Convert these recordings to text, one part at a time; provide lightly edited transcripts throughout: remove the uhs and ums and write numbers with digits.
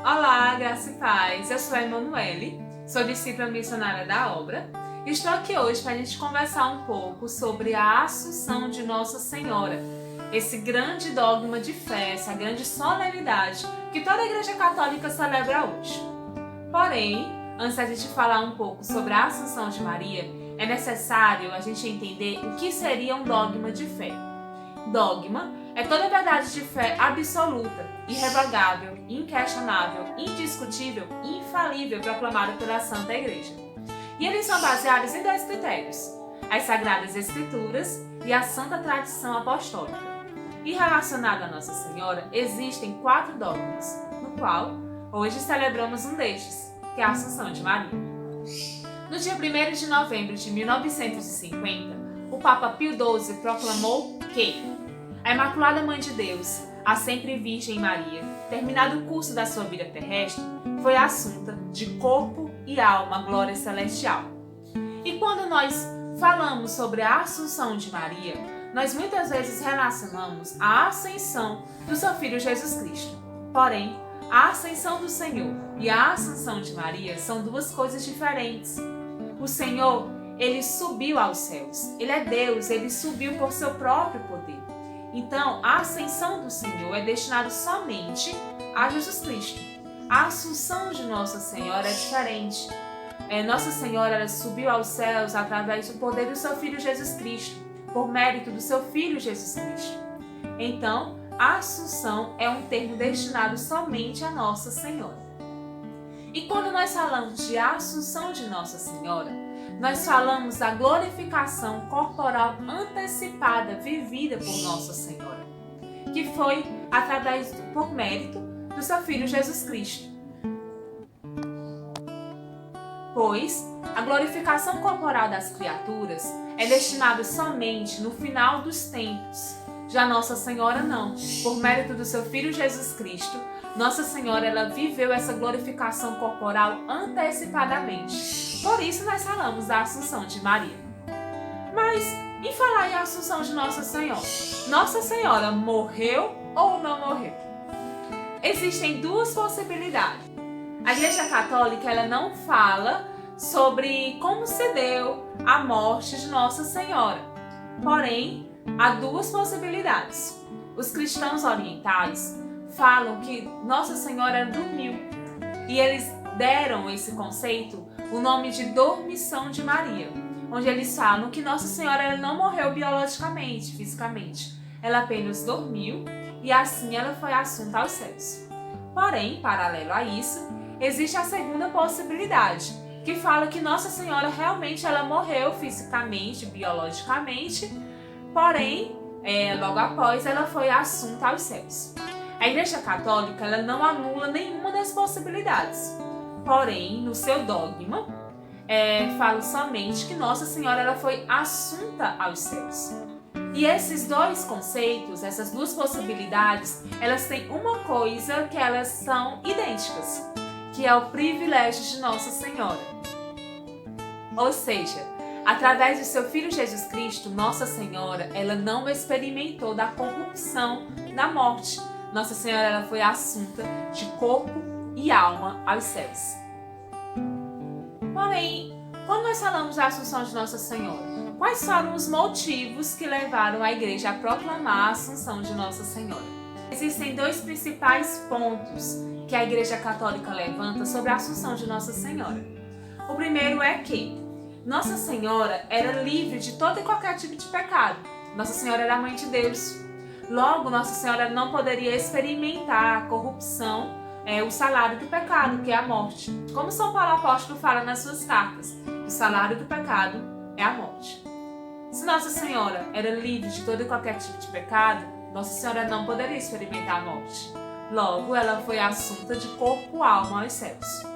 Olá, graça e paz. Eu sou a Emanuele, sou discípula missionária da obra e estou aqui hoje para a gente conversar um pouco sobre a Assunção de Nossa Senhora, esse grande dogma de fé, essa grande solenidade que toda a Igreja Católica celebra hoje. Porém, antes da gente falar um pouco sobre a Assunção de Maria, é necessário a gente entender o que seria um dogma de fé. Dogma é toda verdade de fé absoluta, irrevogável, inquestionável, indiscutível e infalível proclamada pela Santa Igreja. E eles são baseados em 10 critérios: as Sagradas Escrituras e a Santa Tradição Apostólica. E relacionado a Nossa Senhora, existem 4 dogmas, no qual hoje celebramos um destes, que é a Assunção de Maria. No dia 1º de novembro de 1950, o Papa Pio XII proclamou que a Imaculada Mãe de Deus, a sempre Virgem Maria, terminado o curso da sua vida terrestre, foi assunta de corpo e alma à glória celestial. E quando nós falamos sobre a Assunção de Maria, nós muitas vezes relacionamos a ascensão do seu Filho Jesus Cristo. Porém, a ascensão do Senhor e a Assunção de Maria são duas coisas diferentes. O Senhor, ele subiu aos céus. Ele é Deus, ele subiu por seu próprio poder. Então, a ascensão do Senhor é destinada somente a Jesus Cristo. A Assunção de Nossa Senhora é diferente. Nossa Senhora ela subiu aos céus através do poder do seu Filho Jesus Cristo, por mérito do seu Filho Jesus Cristo. Então, a Assunção é um termo destinado somente a Nossa Senhora. E quando nós falamos de Assunção de Nossa Senhora, nós falamos da glorificação corporal antecipada vivida por Nossa Senhora, que foi por mérito do seu Filho Jesus Cristo. Pois a glorificação corporal das criaturas é destinada somente no final dos tempos. Já Nossa Senhora não. Por mérito do seu Filho Jesus Cristo, Nossa Senhora ela viveu essa glorificação corporal antecipadamente. Por isso nós falamos da Assunção de Maria. Mas, em falar em Assunção de Nossa Senhora, Nossa Senhora morreu ou não morreu? Existem duas possibilidades. A Igreja Católica ela não fala sobre como se deu a morte de Nossa Senhora. Porém, há duas possibilidades. Os cristãos orientais falam que Nossa Senhora dormiu e eles deram esse conceito o nome de dormição de Maria, onde eles falam que Nossa Senhora ela não morreu biologicamente, fisicamente. Ela apenas dormiu e assim ela foi assunta aos céus. Porém, paralelo a isso, existe a segunda possibilidade, que fala que Nossa Senhora realmente ela morreu fisicamente, biologicamente, porém, logo após ela foi assunta aos céus. A Igreja Católica ela não anula nenhuma das possibilidades. Porém, no seu dogma, fala somente que Nossa Senhora ela foi assunta aos céus. E esses dois conceitos, essas duas possibilidades, elas têm uma coisa que elas são idênticas, que é o privilégio de Nossa Senhora. Ou seja, através do seu Filho Jesus Cristo, Nossa Senhora ela não experimentou da corrupção da morte. Nossa Senhora ela foi assunta de corpo e alma aos céus. Porém, quando nós falamos da Assunção de Nossa Senhora, quais foram os motivos que levaram a Igreja a proclamar a Assunção de Nossa Senhora? Existem dois principais pontos que a Igreja Católica levanta sobre a Assunção de Nossa Senhora. O primeiro é que Nossa Senhora era livre de todo e qualquer tipo de pecado. Nossa Senhora era a Mãe de Deus. Logo, Nossa Senhora não poderia experimentar a corrupção, o salário do pecado, que é a morte. Como São Paulo Apóstolo fala nas suas cartas, o salário do pecado é a morte. Se Nossa Senhora era livre de todo e qualquer tipo de pecado, Nossa Senhora não poderia experimentar a morte. Logo, ela foi assunta de corpo e alma aos céus.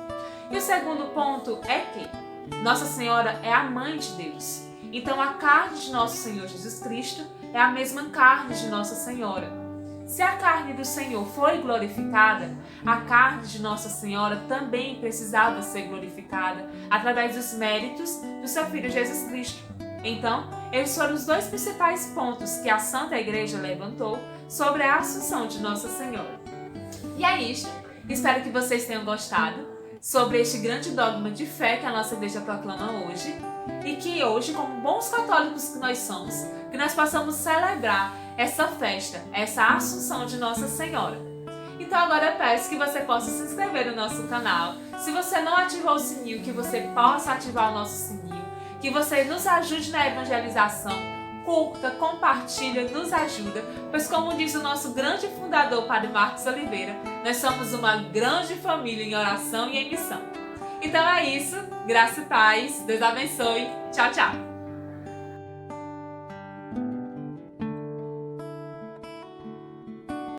E o segundo ponto é que Nossa Senhora é a Mãe de Deus. Então, a carne de Nosso Senhor Jesus Cristo é a mesma carne de Nossa Senhora. Se a carne do Senhor foi glorificada, a carne de Nossa Senhora também precisava ser glorificada através dos méritos do seu Filho Jesus Cristo. Então, esses foram os dois principais pontos que a Santa Igreja levantou sobre a Assunção de Nossa Senhora. E é isto Espero que vocês tenham gostado sobre este grande dogma de fé que a nossa igreja proclama hoje e que hoje, como bons católicos que nós somos, que nós possamos celebrar essa festa, essa Assunção de Nossa Senhora. Então agora eu peço que você possa se inscrever no nosso canal. Se você não ativou o sininho, que você possa ativar o nosso sininho, que você nos ajude na evangelização, curta, compartilha, nos ajuda, pois como diz o nosso grande fundador, Padre Marcos Oliveira, nós somos uma grande família em oração e em missão. Então é isso, graça e paz, Deus abençoe, tchau, tchau!